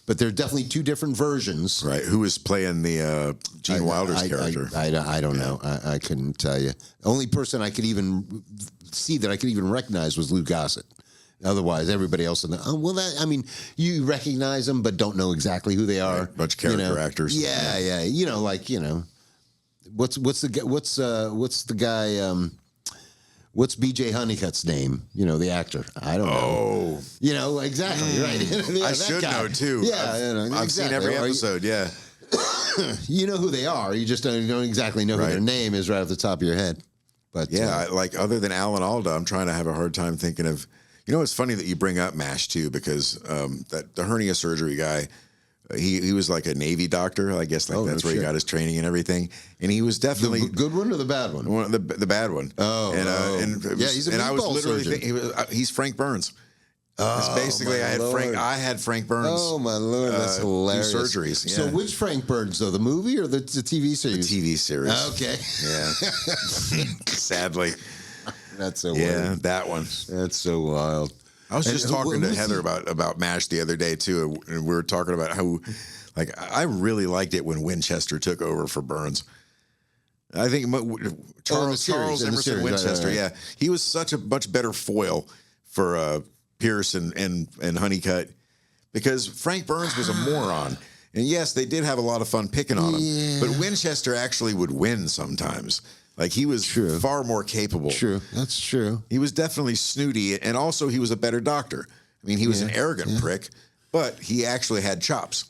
But there are definitely two different versions. Right. Who was playing the Gene Wilder's character? I don't know. I couldn't tell you. The only person I could even see that I could even recognize was Lou Gossett. Otherwise, everybody else in the you recognize them, but don't know exactly who they are. Right. Bunch of character actors. Yeah. What's the guy? What's B.J. Honeycutt's name? The actor. I don't know. Oh. Exactly, right. Yeah, I that should guy. know, too. Yeah, I've seen every episode, yeah. You know who they are. You just don't exactly know who their name is right off the top of your head. But Yeah, other than Alan Alda, I'm trying to have a hard time thinking of... it's funny that you bring up MASH, too, because the hernia surgery guy... He was like a Navy doctor, I guess. That's where he got his training and everything. And he was definitely the good one or the bad one? The bad one. Oh, he's a meatball surgeon. He's Frank Burns. It's basically, I had Frank Burns. Oh my Lord, that's hilarious. Do surgeries. Yeah. So which Frank Burns though, the movie or the TV series? The TV series. Okay. Yeah. Sadly. That's so yeah, weird. That one. That's so wild. I was just talking to Heather about MASH the other day too, and we were talking about how, I really liked it when Winchester took over for Burns. I think Charles Emerson Winchester, right. Yeah, he was such a much better foil for Pierce and Honeycutt, because Frank Burns was a moron, and yes, they did have a lot of fun picking on him, but Winchester actually would win sometimes. He was far more capable. True, that's true. He was definitely snooty, and also he was a better doctor. I mean, he was an arrogant prick, but he actually had chops.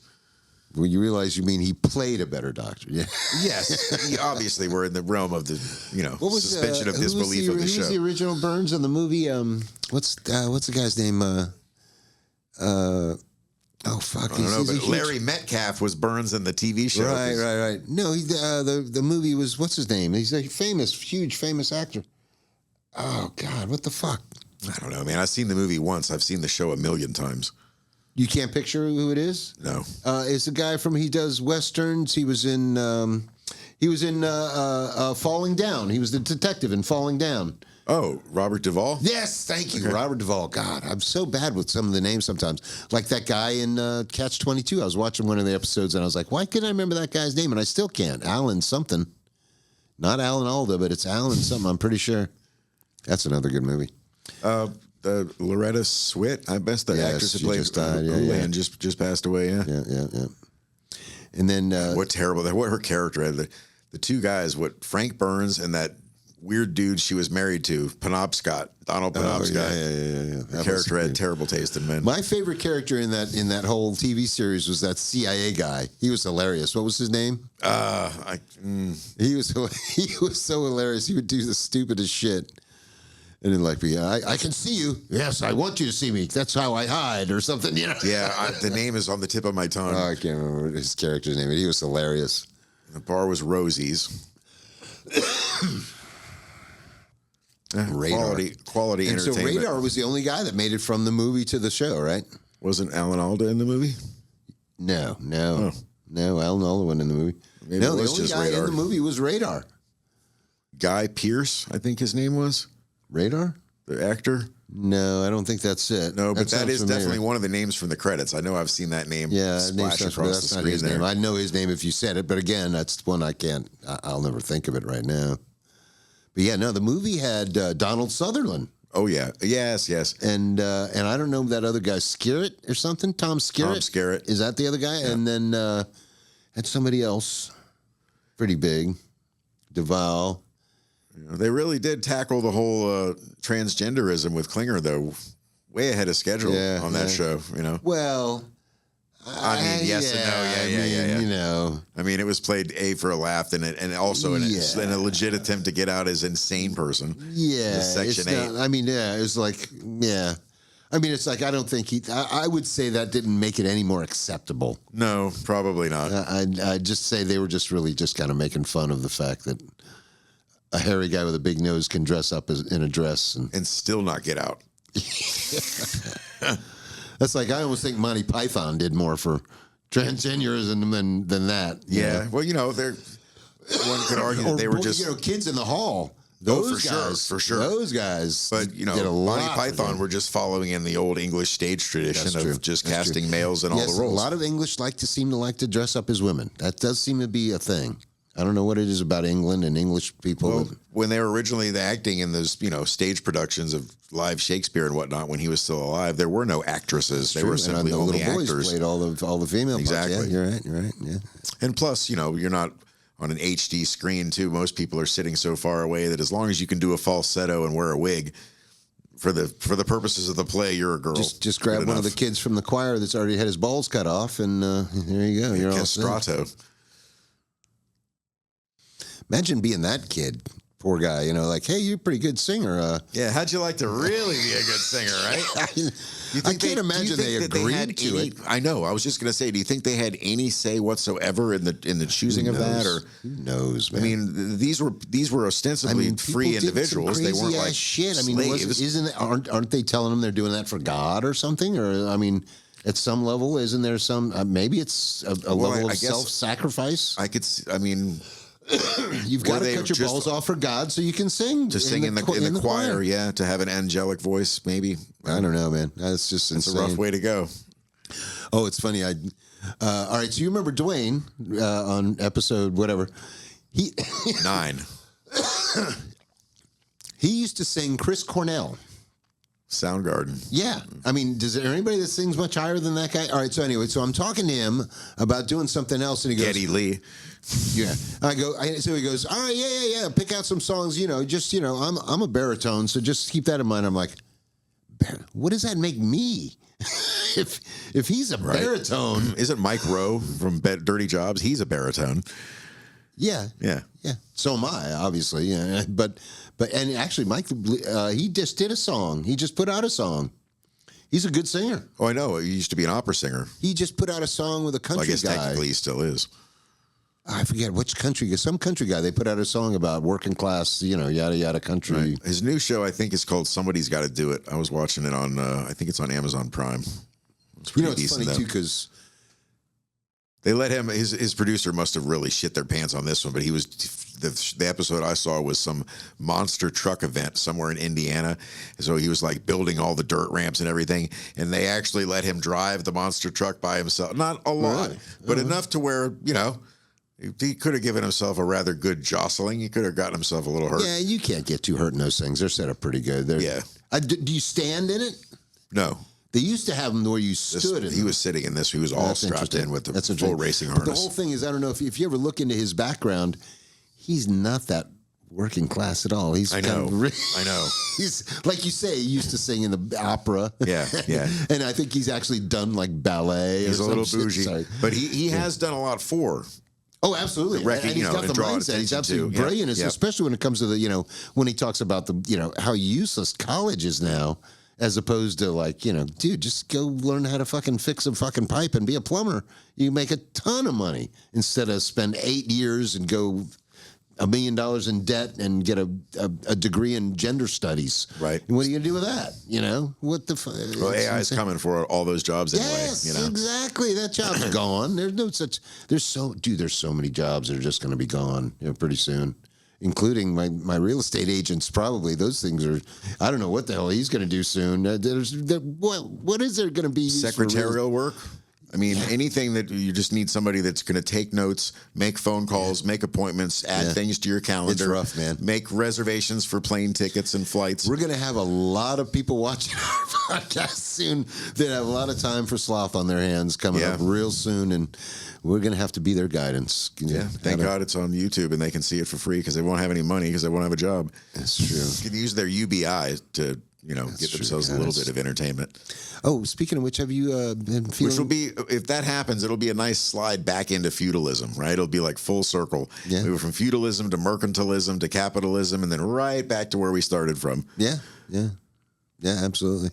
Well, you realize you mean he played a better doctor. Yeah. Yes. He obviously were in the realm of the, suspension of disbelief of the show. Who was the original Burns in the movie? What's the guy's name? Oh fuck! I don't know, but Larry Metcalf was Burns in the TV show. Right. No, the movie was, what's his name? He's a huge famous actor. Oh God, what the fuck? I don't know, man. I've seen the movie once. I've seen the show 1,000,000 times. You can't picture who it is? No. It's a guy he does westerns. He was in Falling Down. He was the detective in Falling Down. Oh, Robert Duvall? Yes, thank you. Okay. Robert Duvall. God, I'm so bad with some of the names sometimes. Like that guy in Catch-22. I was watching one of the episodes, and I was like, why couldn't I remember that guy's name? And I still can't. Alan something. Not Alan Alda, but it's Alan something, I'm pretty sure. That's another good movie. Loretta Swit, I guess the actress who played just died. Yeah. just passed away. Yeah. And then what her character had. The two guys, Frank Burns and that weird dude she was married to, Donald Penobscot. Yeah. The character had terrible taste in men. My favorite character in that whole TV series was that CIA guy. He was hilarious. What was his name? He was so hilarious. He would do the stupidest shit. And then I can see you. Yes, I want you to see me. That's how I hide or something, you know? Yeah, the name is on the tip of my tongue. Oh, I can't remember his character's name, but he was hilarious. The bar was Rosie's. Radar. Quality and entertainment. So Radar was the only guy that made it from the movie to the show, right? Wasn't Alan Alda in the movie? No. Alan Alda wasn't in the movie. Maybe the it was only just guy Radar. in the movie was Radar. Guy Pearce, I think his name was. Radar? The actor? No, I don't think that's it. No, but that is familiar. definitely one of the names from the credits. I know I've seen that name splash across that's the not screen his there. name. I know his name if you said it, but again, that's one I'll never think of it right now. But yeah, no, the movie had Donald Sutherland. Oh, yeah. Yes. And I don't know that other guy, Skerritt or something? Tom Skerritt? Tom Skerritt. Is that the other guy? Yeah. And then had somebody else pretty big, Duvall. They really did tackle the whole transgenderism with Klinger, though, way ahead of schedule on that show, you know? Well, I mean, yes and no. Yeah. You know. I mean, it was played for a laugh and also in a legit attempt to get out as insane person. Yeah. Section 8. I mean, it's like, yeah. I mean, it's like, I don't think I would say that didn't make it any more acceptable. No, probably not. I'd just say they were just really just kind of making fun of the fact that a hairy guy with a big nose can dress up in a dress. And still not get out. That's like, I almost think Monty Python did more for transgenderism than that. Yeah. Know? Well, one could argue that they were just... kids in the hall. For sure. Those guys. But, Monty Python were just following in the old English stage tradition of just casting males in all the roles. A lot of English seem to dress up as women. That does seem to be a thing. I don't know what it is about England and English people. Well, when they were originally acting in those, stage productions of live Shakespeare and whatnot, when he was still alive, there were no actresses. They were simply only little actors. Boys played all the female exactly. parts. Yeah, you're right. Yeah. And plus, you're not on an HD screen too. Most people are sitting so far away that as long as you can do a falsetto and wear a wig, for the purposes of the play, you're a girl. Just grab one of the kids from the choir that's already had his balls cut off, and there you go. You're all castrato. Imagine being that kid. Poor guy, hey, you're a pretty good singer. Yeah, how'd you like to really be a good singer, right? I can't imagine they agreed to it. I know. I was just going to say, do you think they had any say whatsoever in the choosing of that? Or who knows, man? I mean, these were ostensibly free individuals. They weren't like shit. I mean, aren't they telling them they're doing that for God or something? Or I mean, at some level, isn't there some? Maybe it's a level of self-sacrifice. You've got to cut your balls off for God so you can sing. To sing in the choir, yeah. To have an angelic voice, maybe. I don't know, man. That's just insane. It's a rough way to go. Oh, it's funny. All right, so you remember Dwayne on episode whatever. 9. He used to sing Chris Cornell. Soundgarden. Yeah. I mean, is there anybody that sings much higher than that guy? All right, so anyway, I'm talking to him about doing something else, and he goes... Geddy Lee. Yeah. So he goes, all right, yeah, pick out some songs, I'm a baritone, so just keep that in mind. I'm like, what does that make me? if he's a baritone... Isn't Mike Rowe from Dirty Jobs? He's a baritone. Yeah. So am I, obviously. Yeah. But actually, Mike, he just did a song. He just put out a song. He's a good singer. Oh, I know. He used to be an opera singer. He just put out a song with a country guy. I guess technically he still is. I forget which country. Some country guy. They put out a song about working class, yada yada country. Right. His new show, I think, is called Somebody's Got to Do It. I was watching it on. I think it's on Amazon Prime. It's funny too because. They let him. His producer must have really shit their pants on this one, but he was the episode I saw was some monster truck event somewhere in Indiana, and so he was like building all the dirt ramps and everything, and they actually let him drive the monster truck by himself. Not a lot, but enough to where He could have given himself a rather good jostling. He could have gotten himself a little hurt. Yeah, you can't get too hurt in those things. They're set up pretty good. Yeah. Do you stand in it? No. They used to have them where you stood in. He was sitting in this. He was all strapped in with the full racing harness. But the whole thing is, I don't know if you ever look into his background, he's not that working class at all. I know. He's like you say, he used to sing in the opera. Yeah. And I think he's actually done like ballet. He's or a little some bougie, shit. but he has done a lot for. Oh, absolutely. And he's got the mindset. He's absolutely brilliant, especially when it comes to the, when he talks about the, how useless college is now, as opposed to like, dude, just go learn how to fucking fix a fucking pipe and be a plumber. You make a ton of money instead of spend 8 years and go $1 million in debt and get a degree in gender studies. Right. And what are you going to do with that? What the fuck? Well, AI is coming for all those jobs anyway. Yes, exactly. That job's gone. There's so many jobs that are just going to be gone pretty soon, including my real estate agents. Probably those things are, I don't know what the hell he's going to do soon. What is there going to be? Secretarial work? I mean, anything that you just need somebody that's going to take notes, make phone calls, make appointments, add things to your calendar. It's rough, man. Make reservations for plane tickets and flights. We're going to have a lot of people watching our podcast soon that have a lot of time for Sloth on their hands coming up real soon, and we're going to have to be their guidance. Thank God it's on YouTube and they can see it for free because they won't have any money because they won't have a job. That's true. You can use their UBI to get themselves a little bit of entertainment. Oh, speaking of which, have you been feeling? Which will be, if that happens, it'll be a nice slide back into feudalism, right? It'll be like full circle. Yeah. We were from feudalism to mercantilism to capitalism, and then right back to where we started from. Yeah, absolutely.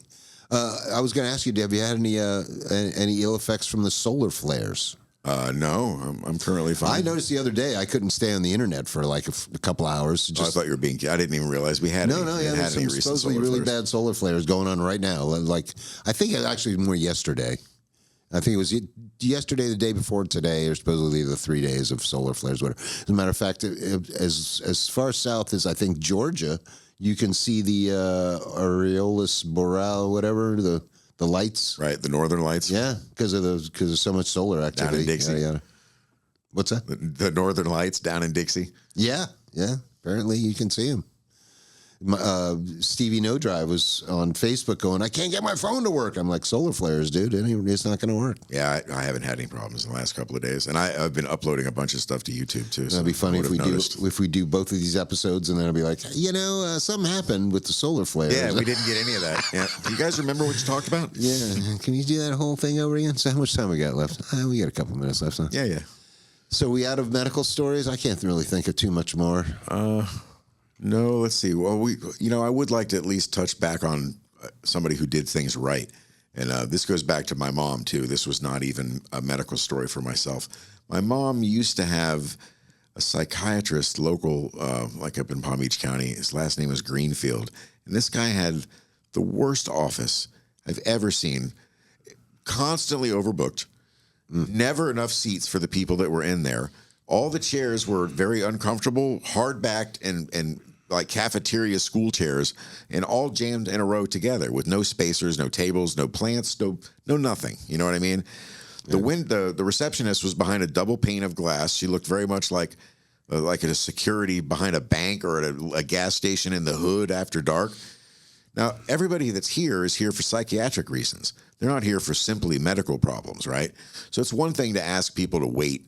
I was going to ask you, have you had any ill effects from the solar flares? No, I'm currently fine. I noticed the other day I couldn't stay on the internet for like a couple hours. I thought you were being. I didn't even realize we had. There's some supposedly really bad solar flares going on right now. Like I think it actually more yesterday. I think it was yesterday, the day before today, or supposedly the 3 days of solar flares. Whatever. As a matter of fact, as far south as I think Georgia, you can see the Aureolus Boreal, whatever the lights, right? The northern lights, because of so much solar activity down in Dixie. What's that? The northern lights down in Dixie. Yeah. Apparently, you can see them. Stevie No Drive was on Facebook going, I can't get my phone to work. I'm like, solar flares, dude. It's not going to work. Yeah, I haven't had any problems in the last couple of days, and I've been uploading a bunch of stuff to YouTube too. That'd be funny if we do both of these episodes, and then it'll be like, something happened with the solar flares. Yeah, we didn't get any of that. Yeah, you guys remember what you talked about? Yeah, can you do that whole thing over again? So how much time we got left? We got a couple minutes left. Huh? Yeah. So we out of medical stories? I can't really think of too much more. No, let's see. Well, I would like to at least touch back on somebody who did things right. And this goes back to my mom, too. This was not even a medical story for myself. My mom used to have a psychiatrist local, like up in Palm Beach County. His last name was Greenfield. And this guy had the worst office I've ever seen. Constantly overbooked. Never enough seats for the people that were in there. All the chairs were very uncomfortable, hard-backed, and like cafeteria school chairs, and all jammed in a row together with no spacers, no tables, no plants, no nothing. You know what I mean? Yeah. The receptionist was behind a double pane of glass. She looked very much like at a security behind a bank or at a gas station in the hood after dark. Now, everybody that's here is here for psychiatric reasons. They're not here for simply medical problems, right? So it's one thing to ask people to wait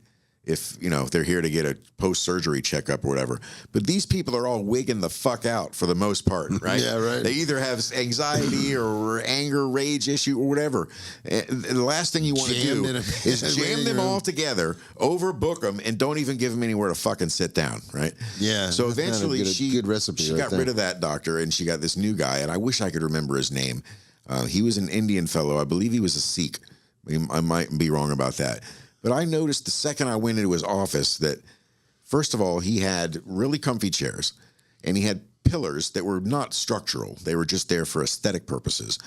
if they're here to get a post-surgery checkup or whatever. But these people are all wigging the fuck out for the most part, right? Yeah, right. They either have anxiety or anger, rage issue or whatever. And the last thing you want to do is jam them all together, overbook them, and don't even give them anywhere to fucking sit down, right? Yeah. So eventually she got rid of that doctor, and she got this new guy, and I wish I could remember his name. He was an Indian fellow. I believe he was a Sikh. I might be wrong about that. But I noticed the second I went into his office that, first of all, he had really comfy chairs, and he had pillars that were not structural. They were just there for aesthetic purposes.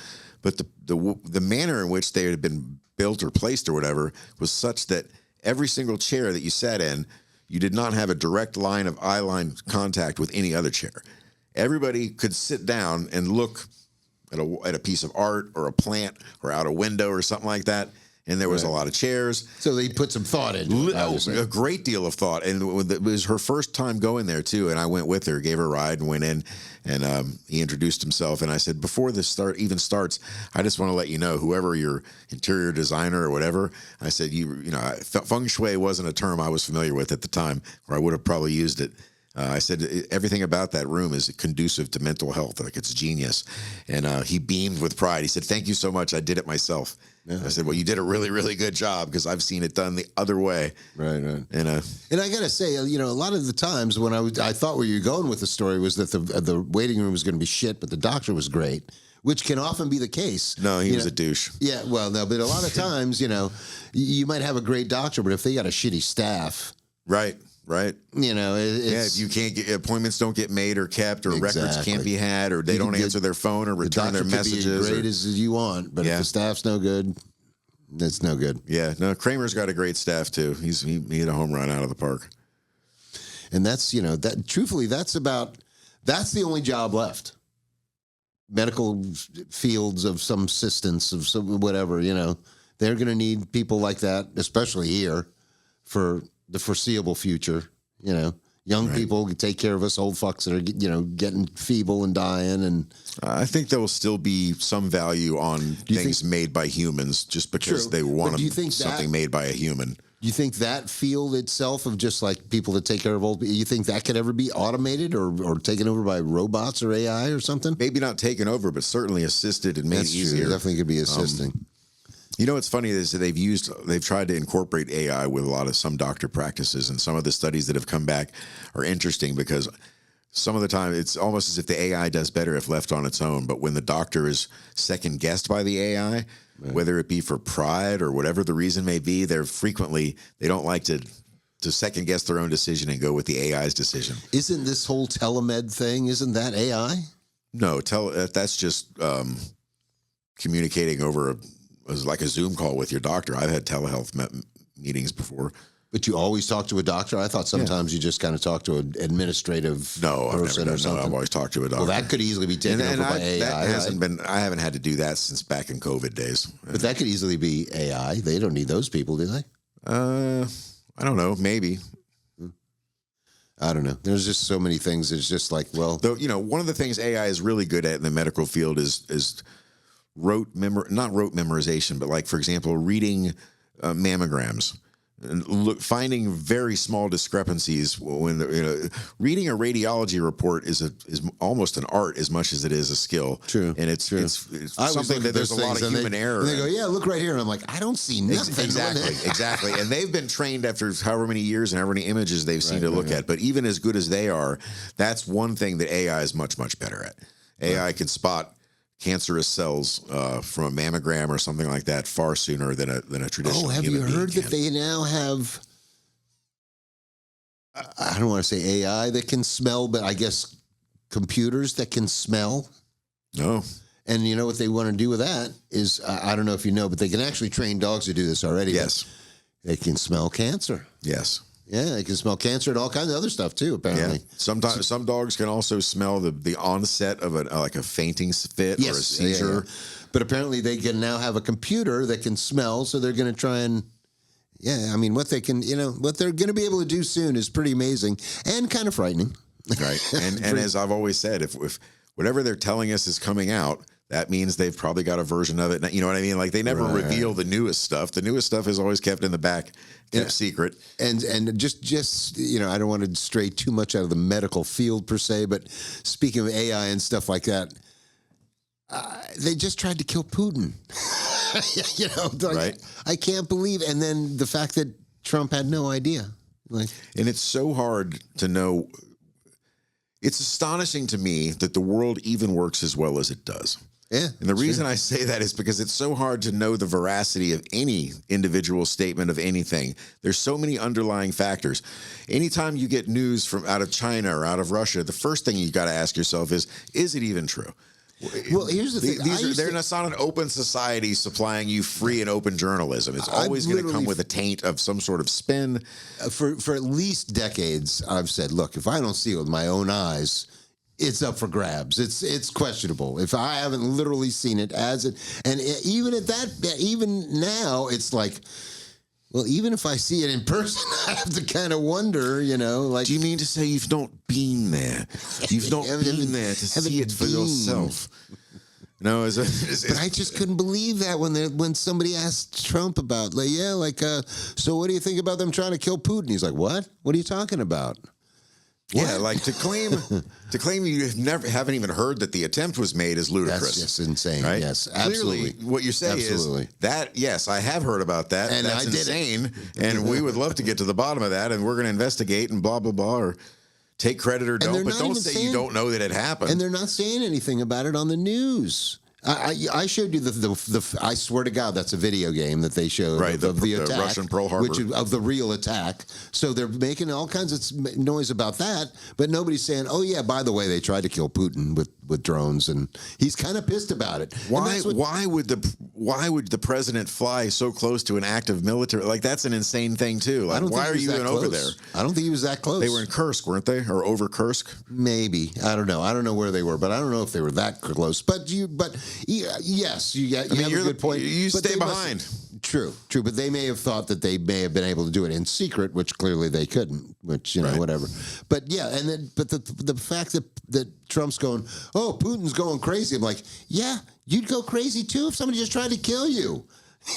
But the manner in which they had been built or placed or whatever was such that every single chair that you sat in, you did not have a direct eye line contact with any other chair. Everybody could sit down and look at a piece of art or a plant or out a window or something like that, and there was a lot of chairs. So they put some thought into it. A great deal of thought. And it was her first time going there, too. And I went with her, gave her a ride, and went in. And he introduced himself. And I said, before this even starts, I just want to let you know, whoever your interior designer or whatever, I said, feng shui wasn't a term I was familiar with at the time, or I would have probably used it. I said, everything about that room is conducive to mental health. Like, it's genius. And he beamed with pride. He said, thank you so much. I did it myself. Yeah. I said, well, you did a really, really good job, because I've seen it done the other way. Right. And I got to say, a lot of the times when I thought where you're going with the story was that the waiting room was going to be shit, but the doctor was great, which can often be the case. No, he was a douche. Yeah, well, no, but a lot of times, you might have a great doctor, but if they got a shitty staff. Right. It's, if you can't get appointments, don't get made or kept, or records can't be had, or they don't answer their phone or return their messages. Could be as great as you want, but if the staff's no good, it's no good. Yeah, no, Kramer's got a great staff too. He hit a home run out of the park. And that's that. Truthfully, that's the only job left. Medical fields of some assistance of some whatever. They're going to need people like that, especially here, for the foreseeable future. Young people can take care of us old fucks that are getting feeble and dying. And I think there will still be some value on things made by humans, just because they want something made by a human. Do you think that field itself of just like people that take care of old people, you think that could ever be automated or taken over by robots or AI or something? Maybe not taken over, but certainly assisted and made easier. True. Definitely could be assisting. What's funny is that they've tried to incorporate AI with some doctor practices, and some of the studies that have come back are interesting, because some of the time it's almost as if the AI does better if left on its own. But when the doctor is second guessed by the AI, whether it be for pride or whatever the reason may be, they don't like to second guess their own decision and go with the AI's decision. Isn't this whole telemed thing, isn't that AI? No, that's just communicating over like a Zoom call with your doctor. I've had telehealth meetings before. But you always talk to a doctor? I thought sometimes you just kind of talk to an administrative person or something. No, I've always talked to a doctor. Well, that could easily be taken over by AI. That hasn't been. I haven't had to do that since back in COVID days. But that could easily be AI. They don't need those people, do they? I don't know. Maybe. I don't know. There's just so many things. It's just like, well, though, one of the things AI is really good at in the medical field is not rote memorization, but, like, for example, reading mammograms and finding very small discrepancies when reading a radiology report is almost an art as much as it is a skill. True, and it's something that there's a lot of human error. And they go, yeah, look right here, and I'm like, I don't see nothing. Exactly. And they've been trained after however many years and however many images they've seen to look at. But even as good as they are, that's one thing that AI is much, much better at. AI can spot cancerous cells from a mammogram or something like that far sooner than a traditional. Oh, have you heard that they now have? I don't want to say AI that can smell, but I guess computers that can smell. No. And you know what they want to do with that is, I don't know if you know, but they can actually train dogs to do this already. Yes. They can smell cancer. Yes. Yeah, they can smell cancer and all kinds of other stuff too, apparently. Yeah. Sometimes some dogs can also smell the onset of like a fainting fit or a seizure. Yeah. But apparently they can now have a computer that can smell, so they're going to try and what they can, what they're going to be able to do soon is pretty amazing and kind of frightening. Right. And as I've always said, if whatever they're telling us is coming out, that means they've probably got a version of it. You know what I mean? Like, they never reveal the newest stuff. The newest stuff is always kept in the back, kept secret. And just I don't want to stray too much out of the medical field per se, but speaking of AI and stuff like that, they just tried to kill Putin. Right? I can't believe. And then the fact that Trump had no idea. And it's so hard to know. It's astonishing to me that the world even works as well as it does. Yeah. And the reason I say that is because it's so hard to know the veracity of any individual statement of anything. There's so many underlying factors. Anytime you get news from out of China or out of Russia, the first thing you got to ask yourself is it even true? Well, here's the thing. They're not an open society supplying you free and open journalism. It's always going to come with a taint of some sort of spin. For at least decades, I've said, look, if I don't see it with my own eyes, it's up for grabs. It's questionable. If I haven't literally seen it as it, and even at that, even now, it's like, well, even if I see it in person, I have to kind of wonder, like. Do you mean to say you've not been there? You've not been there to see it for yourself? No, but I just couldn't believe that when somebody asked Trump about, so what do you think about them trying to kill Putin? He's like, what? What are you talking about? Yeah, like to claim you haven't even heard that the attempt was made is ludicrous. That's just insane. Right? Yes, absolutely. Clearly, what you're saying is that, yes, I have heard about that. And that's insane. And we would love to get to the bottom of that, and we're going to investigate and blah, blah, blah, or take credit or don't. But don't say you don't know that it happened. And they're not saying anything about it on the news. I showed you the I swear to God, that's a video game that they showed of the attack, Russian Pearl Harbor, which is of the real attack. So they're making all kinds of noise about that, but nobody's saying, "Oh yeah, by the way, they tried to kill Putin with drones," and he's kind of pissed about it. Why would the president fly so close to an active military? Like, that's an insane thing too. Like, why are you even over there? I don't think he was that close. They were in Kursk, weren't they, or over Kursk? Maybe, I don't know. I don't know where they were, but I don't know if they were that close. Yes, you have a good point. You stay behind. True, but they may have thought that they may have been able to do it in secret, which clearly they couldn't. Which whatever. But yeah, and then the fact that Trump's going, oh, Putin's going crazy. I'm like, yeah, you'd go crazy too if somebody just tried to kill you.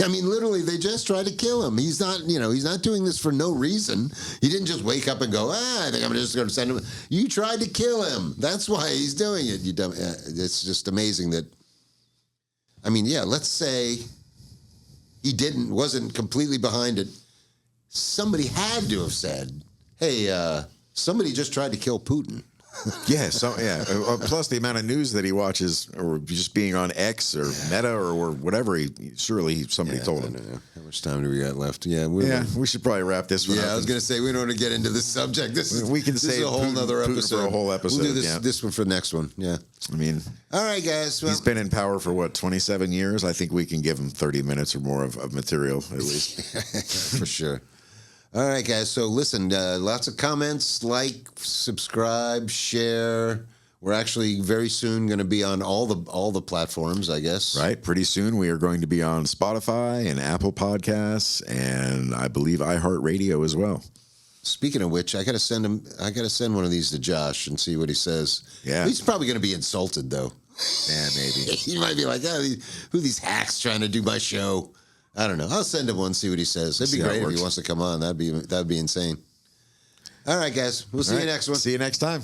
I mean, literally, they just tried to kill him. He's not, he's not doing this for no reason. He didn't just wake up and go, I think I'm just going to send him. You tried to kill him. That's why he's doing it. You dumb. It's just amazing that. I mean, yeah, let's say he wasn't completely behind it. Somebody had to have said, hey, somebody just tried to kill Putin. Yeah. Plus the amount of news that he watches, or just being on X or Meta or whatever, somebody told him. How much time do we got left? Yeah, we should probably wrap this one up. I was going to say, we don't want to get into this subject. We can say a whole other episode. For a whole episode. We'll do this one for the next one. Yeah. I mean, all right, guys. Well, he's been in power for 27 years. I think we can give him 30 minutes or more of material at least. For sure. All right, guys. So listen, lots of comments, subscribe, share. We're actually very soon going to be on all the platforms, I guess. Right. Pretty soon we are going to be on Spotify and Apple Podcasts, and I believe iHeartRadio as well. Speaking of which, I got to send one of these to Josh and see what he says. Yeah. He's probably going to be insulted though. Yeah, maybe. He might be like, who are these hacks trying to do my show? I don't know. I'll send him one, see what he says. It'd be great if he wants to come on. That'd be insane. All right, guys. We'll see you next one. See you next time.